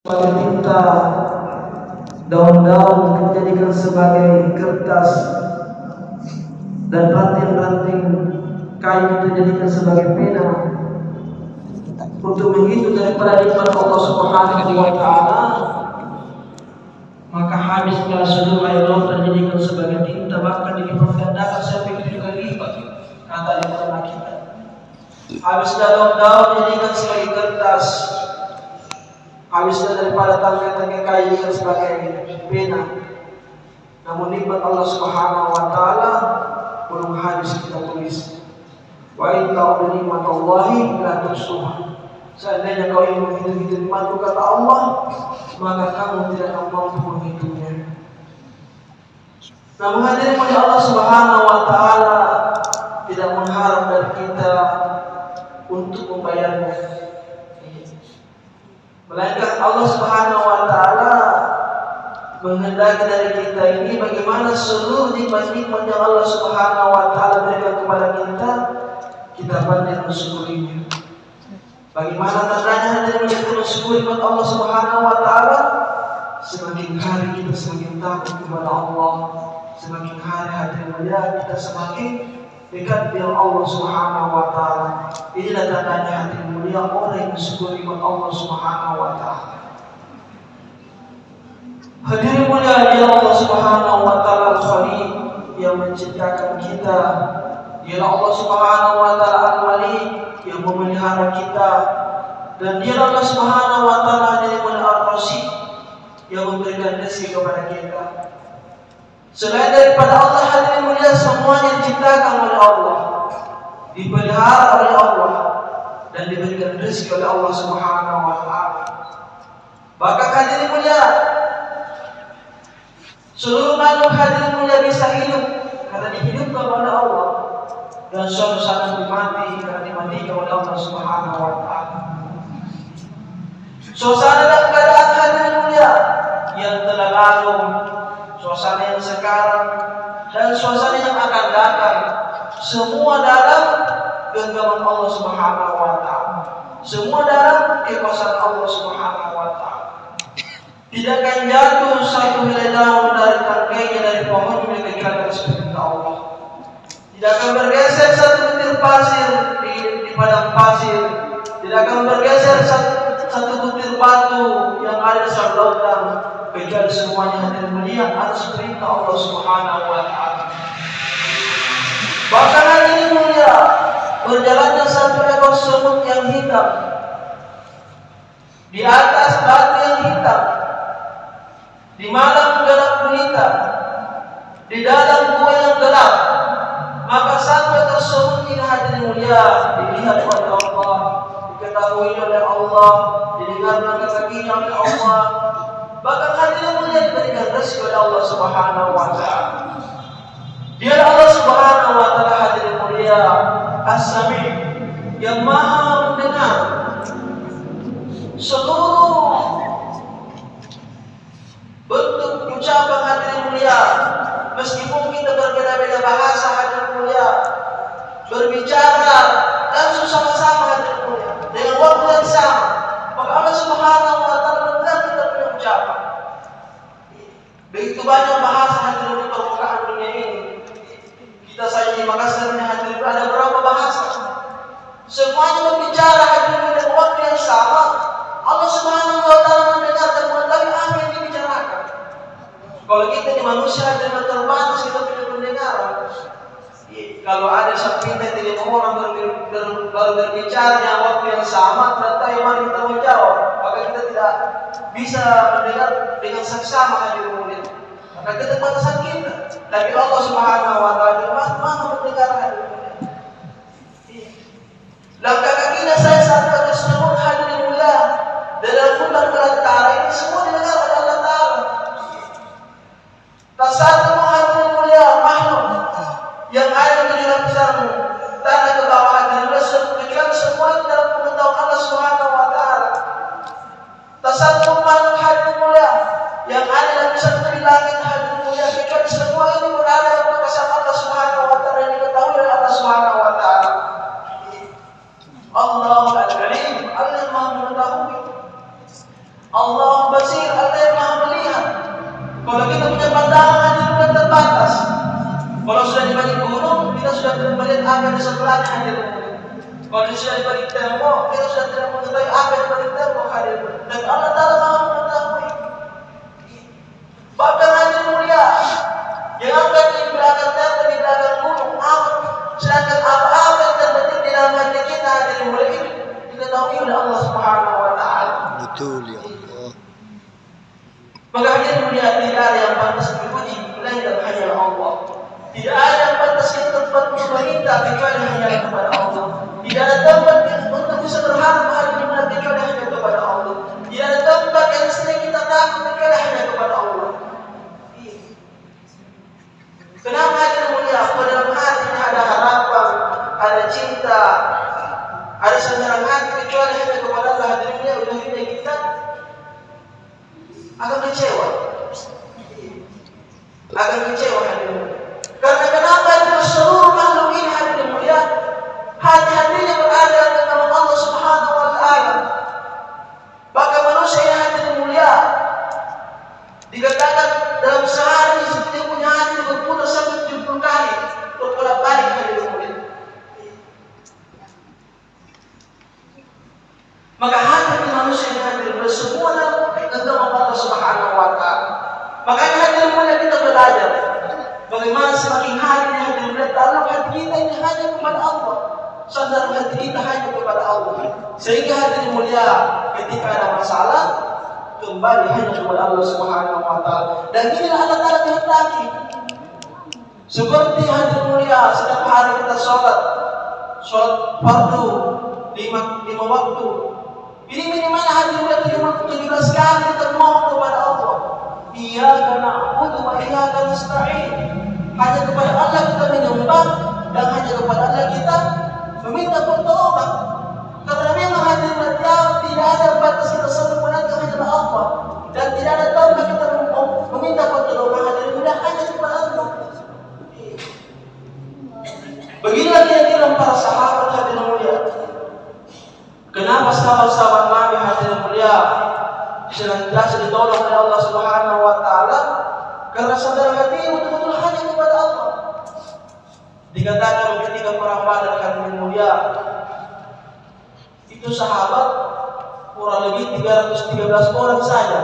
sebagai tinta, daun-daun dijadikan sebagai kertas, dan ranting-ranting kayu dijadikan sebagai pena untuk menghitung daripada nikmat Allah Subhanahu wa Ta'ala, maka habislah seluruh air laut dijadikan sebagai tinta, bahkan dilipat gandakan sampai 3 kali lipat, kata ulama kita. Habislah daun-daun dijadikan sebagai kertas, habislah daripada tangkai-tangkai kayu dijadikan sebagai pena. Namun nikmat Allah Subhanahu wa Ta'ala belum habis kita tulis. Wa in ta'udu nikmatallahi la tuhsuha. Seandainya kau ingin menghitung nikmat kata Allah, maka kamu tidak akan mampu menghitungnya. Namun hadirin oleh Allah Subhanahu wa Ta'ala tidak mengharap dari kita untuk membayarnya, melainkan Allah Subhanahu wa Ta'ala menghendaki dari kita ini bagaimana seluruh nikmat-nikmat yang Allah Subhanahu wa Ta'ala berikan kepada kita pandai mensyukurinya. Bagaimana tandanya hadirin kita mensyukuri nikmat Allah Subhanahu wa Ta'ala? Semakin hari kita semakin takut kepada Allah, semakin hari hadirin mulia kita semakin dekat dengan Allah Subhanahu wa Ta'ala. Inilah tandanya hadirin mulia orang yang mensyukuri nikmat Allah Subhanahu wa Ta'ala. Hadirin mulia ya Allah Subhanahu wa Ta'ala Al-Khaliq yang menciptakan kita, dialah Allah Subhanahu wa Ta'ala Al-Malik yang memelihara kita, dan dialah Allah Subhanahu wa Ta'ala hadirin mulia Ar-Rasyid yang memberikan rezeki kepada kita. Selain daripada Allah hadirin mulia, semuanya diciptakan oleh Allah, dipelihara oleh Allah, dan diberikan rezeki oleh Allah Subhanahu wa Ta'ala. Bahkan hadirin mulia, seluruh makhluk hadirin mulia bisa hidup karena dihidupkan oleh Allah, dan suatu saat dimati karena dimatikan oleh Allah Subhanahu wa Ta'ala. Suasana dan keadaan hadirin mulia yang telah lalu, suasana yang sekarang, dan suasana yang akan datang, semua dalam genggaman Allah Subhanahu wa Ta'ala, semua dalam kekuasaan Allah Subhanahu wa Ta'ala. Tidak akan jatuh satu helai daun dari tangkainya dari pohon kecuali seperti Allah. Tidak akan bergeser satu butir pasir di padang pasir. Tidak akan bergeser satu butir batu yang ada di lautan, kecuali semuanya hadirin mulia atas perintah Allah Subhanahu wa Ta'ala. Bahkan hadirin mulia, berjalannya satu ekor semut yang hitam di atas batu yang hitam, di malam gelap gulita, di dalam gua yang gelap, maka sampai tersebut ini hadirin mulia dilihat oleh Allah, diketahui oleh Allah, didengarkan kakinya oleh Allah. Bahkan hadirin mulia diberikan rezeki oleh Allah Subhanahu wa Ta'ala. Dia Allah Subhanahu wa Ta'ala hadirin mulia As-Sami' yang maha mendengar seluruh bentuk ucapan hadirin mulia. Meskipun kita berbeda-beda bahasa hadirin mulia, berbicara dan sama-sama hadirin mulia dengan waktu yang sama, maka Allah Subhanahu wa Ta'ala mendengar kita punya ucapan. Begitu banyak bahasa hadirin di permukaan dunia ini. Kita saja di Makassar ini hadirin ada berapa bahasa? Semuanya berbicara hadirin dengan waktu yang sama. Allah Subhanahu wa Ta'ala mendengar dan mengetahui apa yang dibicarakan. Kalau kita di manusia hadirin terbatas, kita punya pendengaran. Kalau ada satu kita tidak orang baru berbicara dengan waktu yang sama, ternyata yang mana kita menjawab, maka kita tidak bisa mendengar dengan seksama hadirin mulia. Maka keterbatasan kita. Tapi Allah Subhanahu wa Ta'ala mana mendengar hadirin mulia. Langkah kakinya saya saat pada semua hadirin mulia dalam bulan belantara ini semua didengar oleh Allah Ta'ala. Tak satu hadirin mulia makhluk yang ada di dalam lapisan tanah ke bawah hadirin mulia kecuali semua itu dalam pengetahuan Allah Subhanahu wa Ta'ala. Tak satu makhluk hadirin mulia yang ada di lapisan di langit hadirin mulia kecuali semua ini berada dalam kekuasaan Allah Subhanahu wa Ta'ala yang diketahui oleh Allah Subhanahu wa Ta'ala. Allah Al-Alim, Allah yang Maha mengetahui. Allah Allah Basir, Allah yang Maha melihat. Kalau kita punya pandangan hati bukan terbatas. Kalau sudah di balik gunung, kita sudah melihat apa yang di sebelahnya hadir. Kalau sudah di balik tembok, kita sudah tidak mengetahui apa yang di balik tembok hadir. Dan Allah Ta'ala Maha mengetahui. Bahkan hadir mulia, yang akan di belakang tembok, di belakang gunung, sedangkan apa-apa yang terbetik di dalam hati kita hadir mulia ini diketahui oleh Allah Subhanahu Wa Ta'ala. Betul ya Allah. Maka hadir mulia, tidak ada yang pantas dipuji melainkan hanya Allah. Tidak ada yang pantas kita tempat meminta kecuali hanya kepada Allah. Tidak ada tempat untuk bisa berharap hadir mulia kecuali hanya kepada Allah. Tidak ada tempat yang sering kita takut kecuali hanya kepada Allah. Kenapa hadir mulia? Pada dalam hati ada harapan, ada cinta, ada sandaran hati kecuali hanya kepada Allah. Hadir mulia, ujungnya kita akan kecewa. Akan kecewa hadir mulia. Karena kenapa itu seluruh makhluk ini hadir mulia? Hati-hatinya berada dengan Allah Subhanahu Wa Ta'ala. Maka manusia yang hadir mulia dikatakan dalam sehari dia punya hati berputar sampai 70 kali berbolak-balik hadir mulia. Maka hati manusia yang hadir mulia semua dalam genggaman Allah Subhanahu Wa Ta'ala. Makanya hadir mulia kita belajar bagaimana semakin hari ini hadir mulia taruh hati kita ini hanya kepada Allah. Sandar hati kita hanya kepada Allah. Sehingga hadir mulia ketika ada masalah kembali hanya kepada Allah Subhanahu Wa Ta'ala. Dan inilah Allah Ta'ala kehendaki. Seperti hadir mulia setiap hari kita sholat fardu 5 waktu. Ini minimal hadir mulia 17 kali kita mohon kepada Allah. Iyyaka na'budu wa iyyaka nasta'in. Hanya kepada Allah kita menyembah dan hanya kepada Allah kita meminta pertolongan. Karena memang hadir mulia tidak ada batas kita semua hanya Allah. Dan tidak ada tempat kita meminta pertolongan hadir mulia hanya kepada Allah. Beginilah kira-kira para sahabat hadir mulia. Kenapa sahabat-sahabat Nabi hadir mulia senantiasa ditolong oleh Allah Subhanahu Wa Ta'ala? Karena sadar hati betul-betul hanya kepada Allah. Dikatakan ketika perang Badar hadir mulia, itu sahabat kurang lebih 313 orang saja.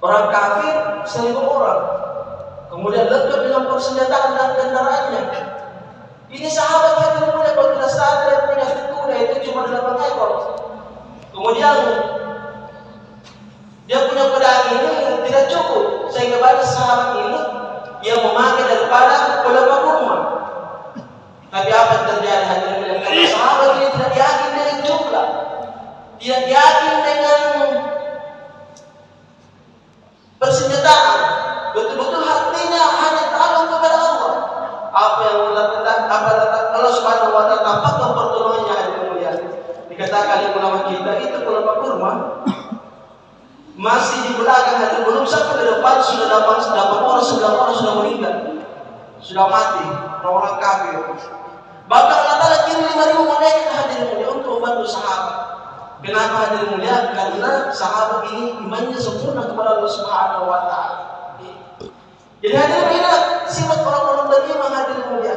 Orang kafir 1000 orang. Kemudian lengkap dengan persenjataan dan kendaraannya. Ini sahabat hadir mulia kalau kita sadar yang punya kuda itu cuma 8 ekor. Kemudian dia punya pedang ini tidak cukup sehingga banyak sahabat ini yang memakai daripada beberapa kurma. Tapi apa yang terjadi hadir mulia? Karena sahabat ini tidak yakin dengan jumlah, tidak yakin dengan persenjataan, betul-betul hatinya hanya ta'alum kepada Allah. Apa yang Allah Subhanahu Wa Ta'ala tampakkan pertolongannya hadir mulia. Dikatakan di ulama kita itu beberapa kurma masih di belakang hadir, belum sampai ke depan sudah 8 orang, 9 orang sudah meninggal, sudah mati orang kafir. Bahkan Allah Ta'ala kirim 5.000 malaikat hadir mulia untuk membantu sahabat. Kenapa hadir mulia? Karena sahabat ini imannya sempurna kepada Allah Subhanahu Wa Ta'ala. Jadi hadir mulia sifat orang-orang beriman hadir mulia.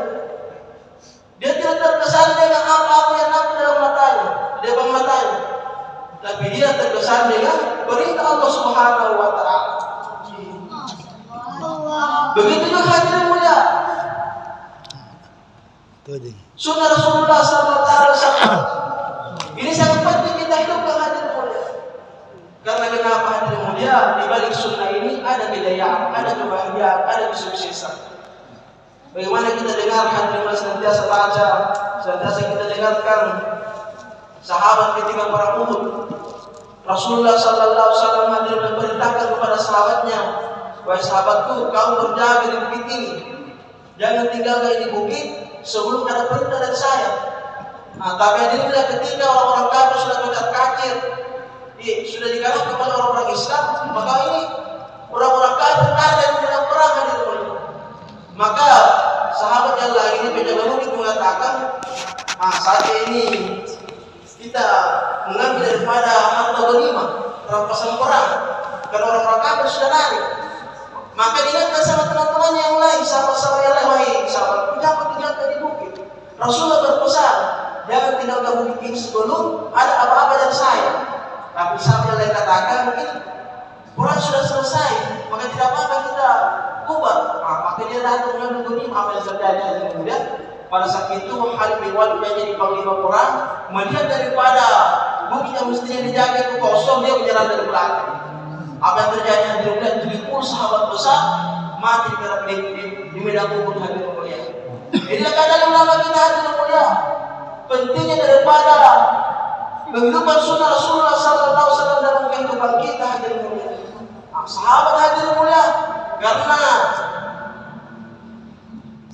Dia tidak terkesan dengan apa-apa yang nampak dalam matanya, di depan matanya. Tapi dia terkesan dengan perintah Allah Subhanahu Wa Ta'ala. Begitu juga hadir mulia. Sunnah Rasulullah SAW. Ini sangat penting kita hidupkan hadir mulia. Karena kenapa hadir mulia? Di balik sunnah ini ada kejayaan, ada kebahagiaan, ada kesuksesan. Bagaimana kita dengar hadir mulia senantiasa baca, senantiasa kita dengarkan sahabat ketika perang Uhud. Rasulullah Sallallahu Alaihi Wasallam hadir memberitakan kepada sahabatnya, wahai sahabatku, kamu berjaga di bukit ini, jangan tinggalkan di bukit sebelum ada perintah dari saya. Nah, tapi hadirnya ketika orang-orang kafir sudah kocar-kacir, sudah dikalahkan oleh orang-orang Islam, maka ini orang-orang kafir ada yang dalam perang hadir mulia. Maka sahabat yang lain ini penjaga bukit mengatakan, saat ini kita mengambil daripada harta ghanimah, rampasan perang. Karena orang-orang kafir sudah lari. Maka diingatkan sama teman-teman yang lain, sahabat-sahabat yang lain, wahai sahabat, jangan tinggalkan di bukit. Rasulullah berpesan, jangan tinggalkan bukit ini sebelum ada apa-apa dari saya. Tapi sahabat yang lain katakan, mungkin Quran sudah selesai, maka tidak apa-apa kita bubar. Maka dia datang mengambil ghanimah. Apa yang terjadi? Kemudian pada saat itu Khalid bin Walid yang jadi panglima perang melihat daripada bukit yang mestinya dijaga itu kosong, dia menyerang dari belakang. Apa yang terjadi? Hadirin 70 sahabat besar mati di medan Uhud. Hadirin mulia. Inilah keadaan ulama kita, hadirin mulia. Pentingnya daripada kehidupan sunnah Rasulullah SAW dalam kehidupan kita, hadirin mulia. Sahabat hadirin mulia, karena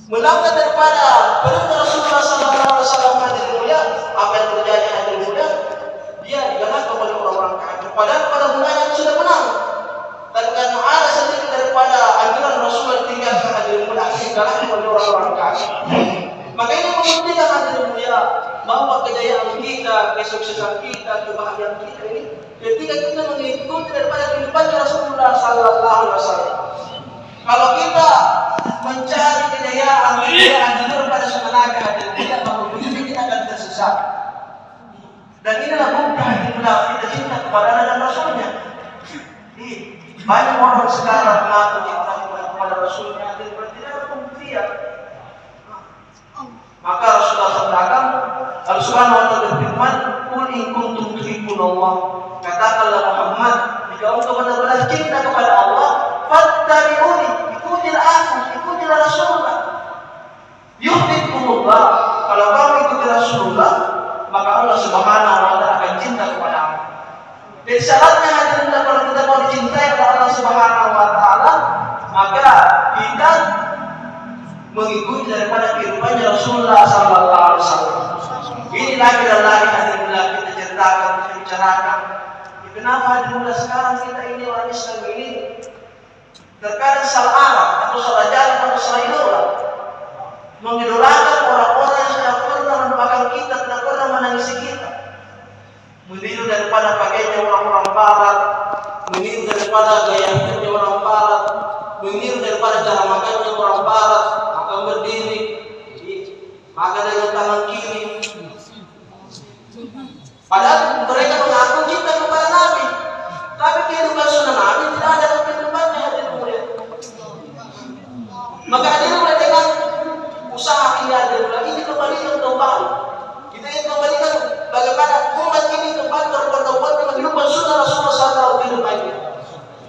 melanggar daripada perintah Rasulullah SAW, hadirin mulia, apa yang terjadi, hadirin mulia? Dia digalakkan oleh orang-orang kafir. Padahal pada mulanya sudah menang. Dan karena ada sedikit daripada anjuran Rasulullah tinggalkan, hadirin mulia, digalakkan oleh orang-orang kafir. Maka ini membuktikan, hadirin mulia, bahwa kejayaan kita, kesuksesan kita, kebahagiaan kita ini ketika kita mengikuti daripada kehidupan Rasulullah SAW. Kalau kita mencari kejayaan daripada sunnah Nabi, hadirin mulia, maka ujungnya kita akan tersesat. Dan inilah bukti, hadirin mulia, kita cinta kepada Allah dan Rasulnya. Banyak orang sekarang mengaku cinta kepada Rasulnya, hadirin mulia, tidak ada pembuktian. Maka Rasulullah SAW, Allah Subhanahu wa taala berfirman, "Qul in kuntum tuhibbunallah." Katakanlah Muhammad, jika engkau benar-benar cinta kepada Allah, fattabi'uni, ikutilah aku, ikutilah Rasulullah. Yuhibbukumullah. Kalau kamu ikuti Rasulullah, maka Allah Subhanahu wa taala akan cinta kepada kamu. Dan syaratnya, hadirin, kalau kita mau dicintai oleh Allah Subhanahu wa taala, maka kita mengikuti daripada kehidupannya Rasulullah SAW. Ini lagi dan lagi, hadirin, kita ceritakan, kita bicarakan. Kenapa, hadirin, sekarang kita ini orang Islam ini terkadang salah arah atau salah jalan atau salah idola, mengidolakan orang-orang yang tidak pernah mendoakan kita, tidak pernah menangisi kita, meniru daripada pakainya orang-orang Barat, meniru daripada gaya hidupnya orang Barat, meniru daripada cara makannya orang Barat, akan berdiri, makan dengan tangan kiri. Padahal mereka mengaku cinta kepada Nabi, tapi kehidupan sunnah Nabi tidak ada dalam kehidupannya, hadirin mulia. Maka hadirin mulia, dengan usaha ini, hadirin mulia, ini kembalikan kembali. Kita ingin kembalikan bagaimana umat ini kembali berbondong-bondong dengan kehidupan sunnah Rasulullah SAW kehidupannya.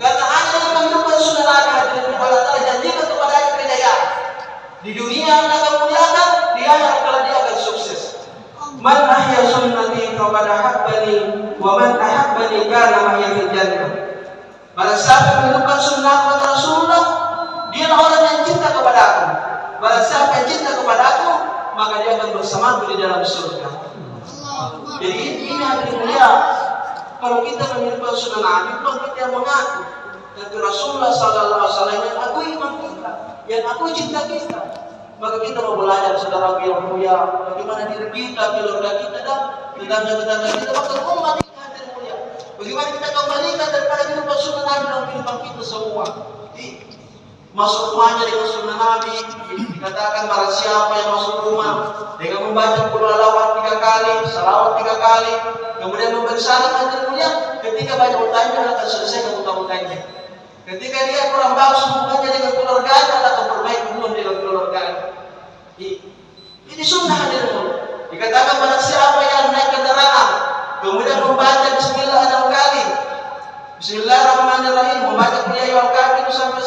Karena hanya dengan kehidupan sunnah Nabi, hadirin mulia, Allah telah janjikan kepadanya kejayaan. Di dunia anda akan muliakan, di akhirat kalau dia akan sukses. Man ahya sunnati faqad ahabbani wa man ahabbani kana mahya fil jannah. Barang siapa menghidupkan sunnah Rasulullah, dia orang yang cinta kepada aku. Barang siapa yang cinta kepada aku, maka dia akan bersamaku di dalam surga. Jadi ini, hadirin mulia, kalau kita menghidupkan sunnah Nabi, bukan kita yang mengaku. Dan Rasulullah SAW yang aku iman kita, yang aku cinta kita. Maka kita mau belajar, saudara yang mulia, bagaimana diri kita, keluarga kita, dan tetangga-tetangga kita, maka umat ini, hadirin mulia, bagaimana kita kembalikan daripada kehidupan sunnah Nabi dalam kehidupan kita semua. Masuk rumahnya dengan sunnah Nabi, dikatakan barang siapa yang masuk rumah dengan membaca qul huwallahu 3 kali, salawat 3 kali, kemudian memberi salam, hadirin mulia, ketika banyak utangnya akan selesai utang-utangnya. Ketika dia kurang bagus hubungannya dengan keluarganya, akan perbaiki hubungan dengan keluarganya. Ini sunnah, hadirin mulia. Dikatakan pada siapa yang naik kendaraan kemudian membaca bismillah 6 kali, Bismillahirrahmanirrahim, membaca qul ya ayyuhal kafirun sampai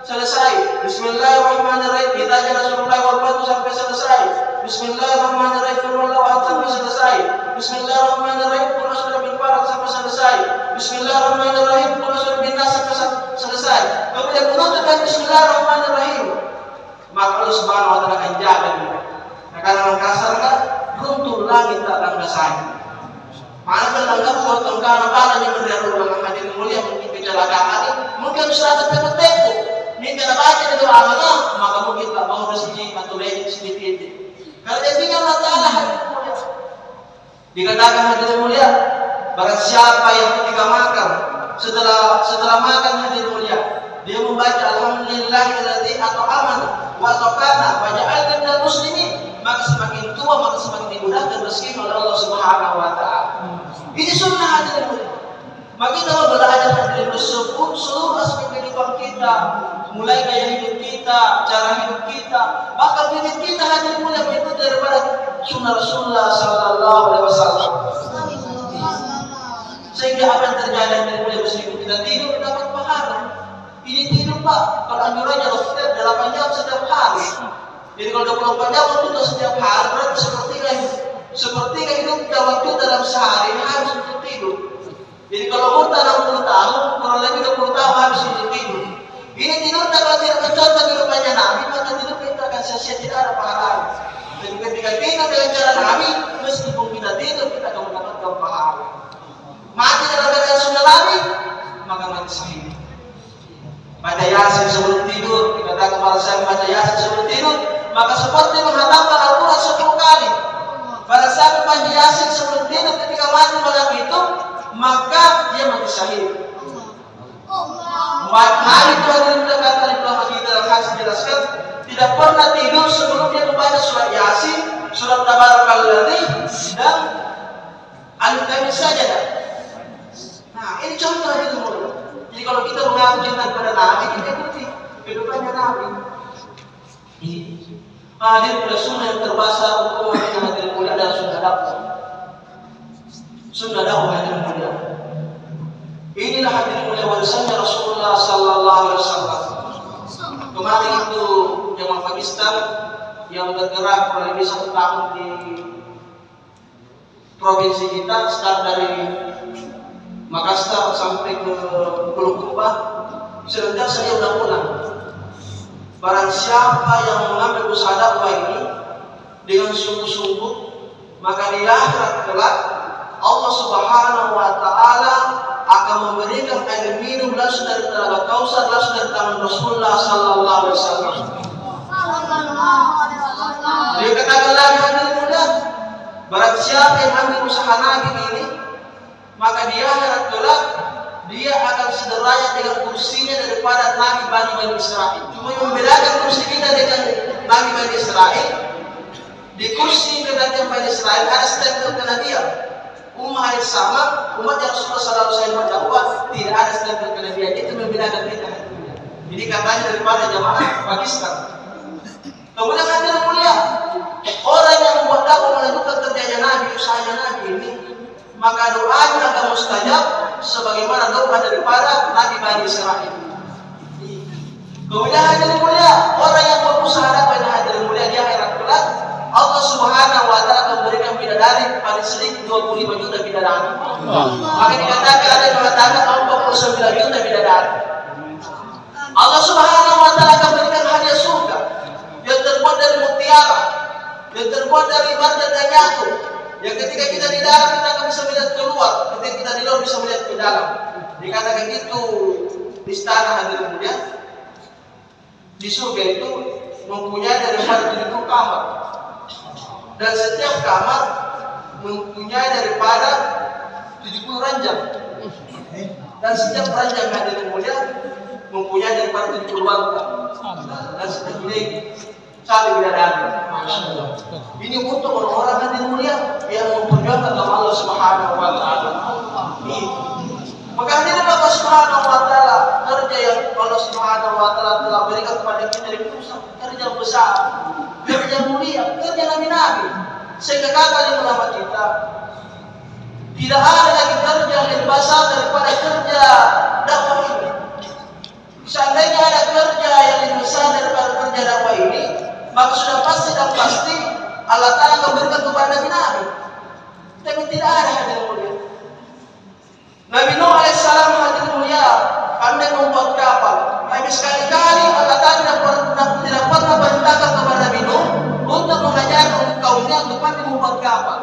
selesai. Bismillahirrahmanirrahim, kita aja Rasulullah wafat sampai selesai. Bismillahirrahmanirrahim, qul huwallahu ahad sampai selesai. Bismillahirrahmanirrahim, qul a'udzu birabbil falaq sampai selesai. Bismillahirrahmanirrahim, qul a'udzu bin nas sampai selesai. Kemudian menutup dengan Bismillahirrahmanirrahim. Maka Allah Subhanahu wa taala akan jaga dia. Nah, karena kasar kan, runtuh langit tak akan bersaing. Mana pelanggar potong karena balanya menderul hadirin mulia, mungkin kecelakaan ini, mungkin sudah tertepu. Ini kalau baca di doa Allah, maka mungkin tak mau rezeki atau lecet sedikit. Kalau dia tinggal Allah Taala, hadirin mulia, dikatakan hadirin mulia, Barang siapa yang ketika makan, setelah makan hadirin mulia, dia membaca alhamdulillahilladzi at'amana wa saqana wa ja'alna minal muslimin, maka semakin tua maka semakin dimudahkan rezeki oleh Allah Subhanahu wa taala. Ini sunnah hadirin mulia. Maka kita belajar hadirin tersebut seluruh aspek kehidupan kita, mulai gaya hidup kita, cara hidup kita, bahkan hidup kita hadirin mulia itu daripada sunnah Rasulullah sallallahu alaihi wasallam. Sehingga apa yang terjadi hadirin mulia, meskipun kita tidur dapat pahala. Ini tidur Pak, kalau anjurannya setiap 8 jam setiap hari. Jadi kalau 24 jam waktu setiap hari berarti seperti hidup waktu dalam sehari ini harus untuk tidur. Jadi kalau umur 60 tahun, kurang lebih 20 tahun harus untuk tidur. Ini tidur kalau tidak mencontoh kehidupannya Nabi, maka tidur kita akan sia-sia, tidak ada pahala. Dan ketika tidur dengan cara Nabi, meskipun kita tidur kita akan mendapatkan pahala. Mati dalam keadaan sunnah Nabi, maka mati syahid. Baca Yasin sebelum tidur, dikatakan kepada saya baca Yasin sebelum tidur, maka seperti menghatamkan Al-Quran 10 kali. Pada saat baca Yasin sebelum tidur ketika mati malam itu, maka dia mati syahid. Nabi itu hadirin kata di belakang kita dalam hadis jelaskan, tidak pernah tidur sebelum dia membaca surat Yasin, surat Tabarakalladzi dan Al-Kamil Sajadah. Nah, ini contoh hadirin mulia. Jadi kalau kita mengaku cinta kepada Nabi, kita ikuti kehidupannya Nabi. Ini hadirin mulia, sunnah yang terbesar untuk hadirin mulia adalah sunnah dakwah. Sunnah dakwah hadirin mulia. Inilah hadirin mulia warisannya Rasulullah sallallahu alaihi wasallam. Kemarin itu jemaah Pakistan yang bergerak kurang lebih 1 tahun di provinsi kita, start dari Makassar sampai ke Bulukumba, senantiasa dia ulang-ulang. Barang siapa yang mengambil usaha dakwah ini dengan sungguh-sungguh, maka di akhirat kelak Allah Subhanahu wa taala akan memberikan air minum langsung dari telaga Kausar, langsung dari tangan Rasulullah sallallahu alaihi wasallam. Dia katakan lagi hadirin mulia, barang siapa yang ambil usaha Nabi ini, maka dia akhirat kelak dia akan sederajat dengan kursinya daripada Nabi Bani Israil. Cuma yang membedakan kursi kita dengan Nabi Bani Israil, di kursi kenabian Bani Israil ada stempel kenabian. Umat yang sama, umat yang Rasulullah SAW berdakwah tidak ada stempel kenabian. Itu membedakan kita. Jadi katanya daripada jamaah Pakistan. Kemudian hadirin mulia, orang yang membuat dakwah melanjutkan kerjanya Nabi, usahanya Nabi ini, maka doanya akan mustajab sebagaimana doa daripada Nabi Bani Israil. Kemudian hadirin mulia, orang yang berusaha dakwah hadirin mulia di akhirat kelak, Allah Subhanahu wa taala akan memberikan bidadari paling sedikit 25 juta bidadari. Maka dikatakan ada yang mengatakan 49 juta bidadari. Allah Subhanahu wa taala akan memberikan hadiah surga yang terbuat dari mutiara, yang terbuat dari marjan dan yakut. Yang ketika kita di dalam kita akan bisa melihat keluar, ketika kita di luar bisa melihat ke dalam. Dikatakan itu istana hadirin mulia. Di surga itu mempunyai daripada 70 kamar. Dan setiap kamar mempunyai daripada 70 ranjang. Dan setiap ranjang hadirin mulia mempunyai daripada 70 wanita. Dan setiap ini satu bidadari. Ini untuk orang-orang hadirin mulia yang memperjuangkan agama Allah Subhanahu wa taala. Maka hadirin Allah Subhanahu wa taala, kerja yang Allah Subhanahu wa taala telah berikan kepada kita dari pusat, kerja besar, kerja mulia, kerja nabi-nabi. Sehingga kata di ulama kita, tidak ada lagi kerja yang lebih besar daripada kerja dakwah ini. Seandainya ada kerja yang lebih besar daripada kerja dakwah ini, maka sudah pasti dan pasti Allah Ta'ala akan berikan kepada nabi-nabi. Tapi tidak ada hadirin mulia. Nabi Nuh alaihissalam hadirin mulia pandai membuat kapal. Tapi sekali-kali Allah Ta'ala tidak pernah perintahkan kepada Nabi Nuh untuk mengajarkan kaumnya untuk pandai membuat kapal.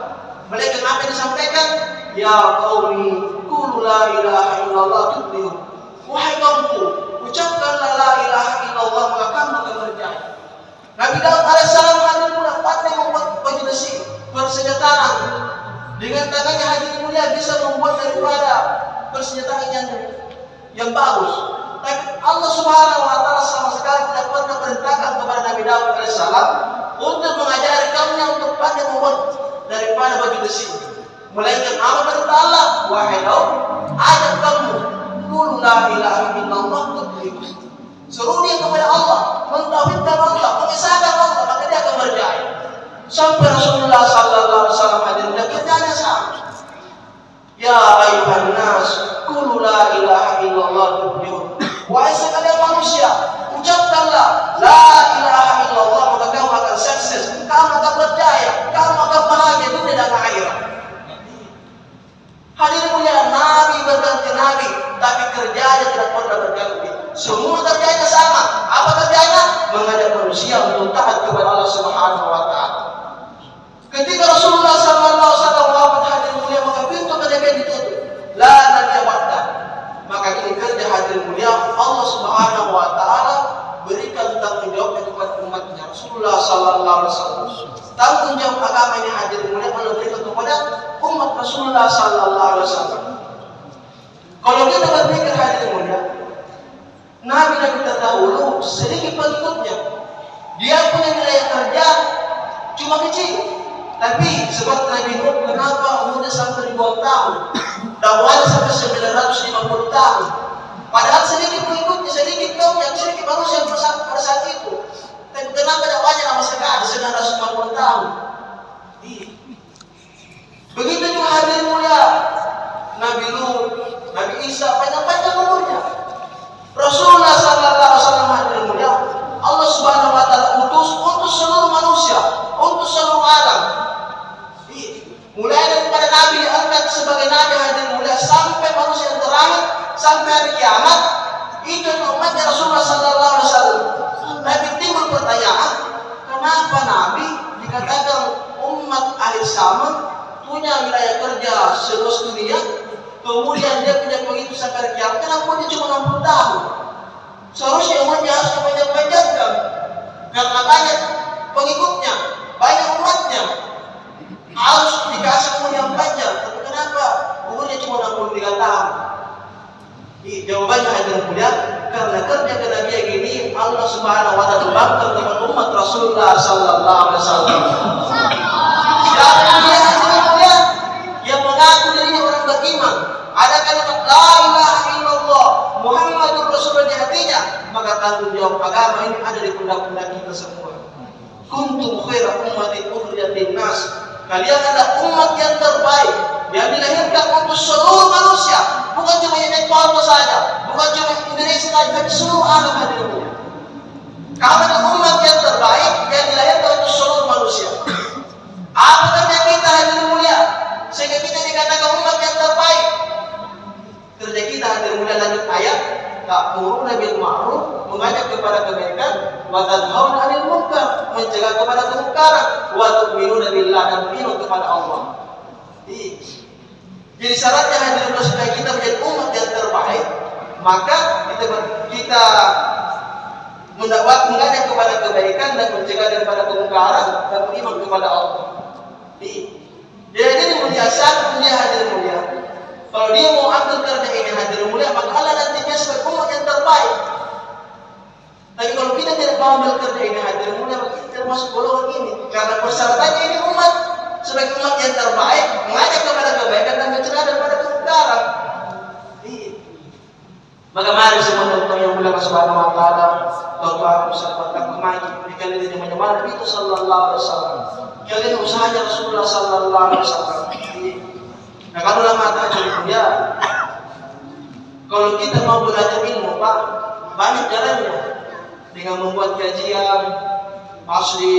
Mereka apa yang disampaikan? Ya qaumi qulu la ilaha illallah tuflihu. Wahai kaumku, ucapkanlah la ilaha illallah maka kamu akan berjaya. Nabi Daud alaihissalam hadirin mulia pandai membuat baju besi, persenjataan. Dengan tangannya hadirin mulia bisa membuat daripada persenjataan yang bagus. Tapi Allah Subhanahu wa taala sama sekali tidak pernah perintahkan kepada Nabi Daud alaihissalam untuk mengajari kaumnya untuk pandai membuat daripada baju besi. Melainkan apa perintah Allah? Wahai Daud, ajak kamu qul la ilaha illallah tuflihun. Seru dia kepada Allah, mentauhidkan Allah, mengisahkan Allah, maka dia akan berjaya. Sampai Rasulullah sallallahu alaihi wasallam hadir dan kerjanya sama. Ya ayuhan nas, qul la ilaha illallah tuflihun. Wahai sekalian manusia, ucapkanlah la ilaha illallah, maka kamu akan sukses, kamu akan berjaya, kamu akan bahagia dunia dan akhirat. Hadirin mulia, nabi berganti nabi, tapi kerjanya tidak pernah berganti. Semua kerjanya sama. Apa kerjanya? Mengajak manusia untuk taat kepada Allah Subhanahu wa taala. Ketika Rasulullah sallallahu alaihi wasallam wafat, hadirin mulia, maka pintu kerja ditutup. La nabiyya ba'da. Maka ini kerja hadirin mulia, Allah Subhanahu wa taala berikan tanggung jawab kepada umatnya. Rasulullah sallallahu alaihi wasallam. Tanggung jawab agama ini hadirin mulia Allah berikan kepada umat Rasulullah sallallahu alaihi wasallam. Kalau kita berpikir hadirin mulia, Nabi-Nabi terdahulu sedikit pengikutnya. Dia punya wilayah kerja cuma kecil. Tapi sebab Nabi Nuh, kenapa umurnya sampai ribuan tahun? Dakwahnya sampai 950 tahun. Padahal sedikit pengikutnya, sedikit kaumnya, sedikit manusia pada saat itu. Tapi kenapa dakwahnya lama sekali, 950 tahun? Begitu juga hadirin mulia, Nabi Lut, Nabi Isa, panjang-panjang umurnya. Rasulullah sallallahu alaihi wasallam hadirin mulia, Allah Subhanahu wa taala utus untuk seluruh manusia, untuk seluruh alam. Mulai daripada Nabi diangkat sebagai Nabi hadirin mulia sampai manusia yang terakhir, sampai hari kiamat, itu umatnya Rasulullah sallallahu alaihi wasallam. Tapi timbul pertanyaan, kenapa Nabi dikatakan umat akhir zaman, punya wilayah kerja seluruh dunia, kemudian dia punya pengikut sampai kiamat? Kenapa dia cuma 60 tahun? Seharusnya umatnya harus dipanjang-panjangkan, karena banyak pengikutnya, banyak umatnya, harus dikasih umur yang panjang. Tapi kenapa umurnya cuma 63 tahun? Jawabannya hadirin mulia, karena kerja kenabian ini Allah Subhanahu wa taala kembangkan kepada umat Rasulullah sallallahu alaihi wasallam. Siapa dia hadirin mulia yang mengaku dirinya orang beriman, ada kalimat la ilaha illallah Muhammadur Rasulullah di hatinya, maka tanggung jawab agama ini ada di pundak-pundak kita semua. Kuntum khaira ummatin ukhrijat lin-nas. Kalian adalah umat yang terbaik yang dilahirkan untuk seluruh manusia, bukan cuma yang Papua saja, bukan cuma Indonesia saja, tapi seluruh alam hadirin mulia. Kamu adalah umat yang terbaik yang dilahirkan untuk seluruh manusia. Apa kerja kita hadirin mulia sehingga kita dikatakan umat yang terbaik? Kerja kita hadirin mulia, lanjut ayat, ta'muruna bil ma'ruf, mengajak kepada kebaikan, wa tanhauna 'anil munkar, mencegah kepada kemungkaran, wa tu'minuna billah, dan beriman kepada Allah. Jadi syaratnya hadirin mulia supaya kita menjadi umat yang terbaik, maka kita mengajak kepada kebaikan dan mencegah daripada kemungkaran dan beriman kepada Allah. Jadi mulia saat mulia hadirin mulia, kalau dia mau ambil kerja ini hadirin mulia, maka Allah nantinya sebagai umat yang terbaik. Tapi kalau kita tidak mau ambil kerja ini hadirin mulia, maka kita termasuk golongan ini. Karena persyaratannya ini umat sebagai umat yang terbaik, mengajak kepada kebaikan dan mencegah daripada kemungkaran. Maka mari semua teman-teman yang mulia Subhanahu wa taala, Bapak sahabat kami kalian ini menyembah Nabi itu sallallahu alaihi wasallam. Kalian usahanya Rasulullah sallallahu alaihi wasallam. Nah, kalau lama tadi ya, kalau kita mau belajar ilmu, Pak, banyak caranya. Dengan membuat kajian, masuk di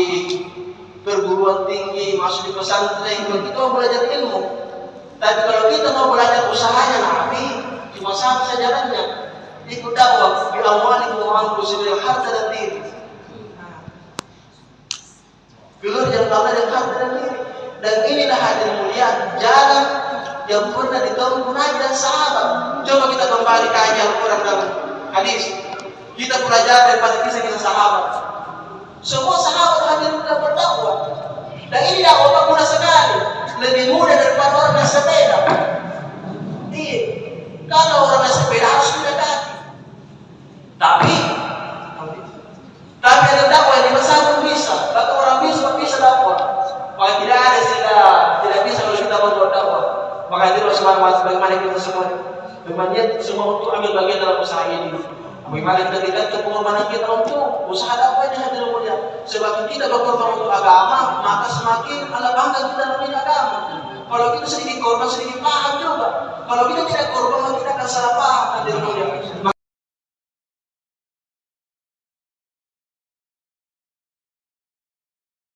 perguruan tinggi, masuk di pesantren, kalau kita mau belajar ilmu. Tapi kalau kita mau belajar usahanya Nabi, cuma satu saja jalannya, ikut dakwah, bi amwalikum wa anfusikum, harta dan diri. Keluar jalan Allah dan harta dan diri. Dan inilah hadirin mulia jalan yang pernah ditempuh Nabi dan sahabat. Coba kita kembali kaji Al-Quran dan hadis. Kita belajar daripada kisah-kisah sahabat. Semua sahabat hadirin mulia berdakwah. Dan ini dakwah mudah sekali. lebih mudah daripada orang naik sepeda. Iya. Kalau orang naik sepeda harus sudah kaki. Tapi ada dakwah yang dimasukkan bisa. Kalau orang bisa dakwah. Kalau tidak ada tidak bisa kalau kita membuat dakwah. Maka itu Rasulullah bagaimana kita semua untuk ambil bagian dalam usaha ini. Bagaimana kita tidak pengorbanan kita untuk usaha dakwah ini hadirin mulia. Sebab kita berkorban untuk agama, maka semakin Allah bangga kita dalam agama. Kalau kita sedikit korban, sedikit paham juga. Kalau kita tidak korban, kita akan salah paham hadirin mulia.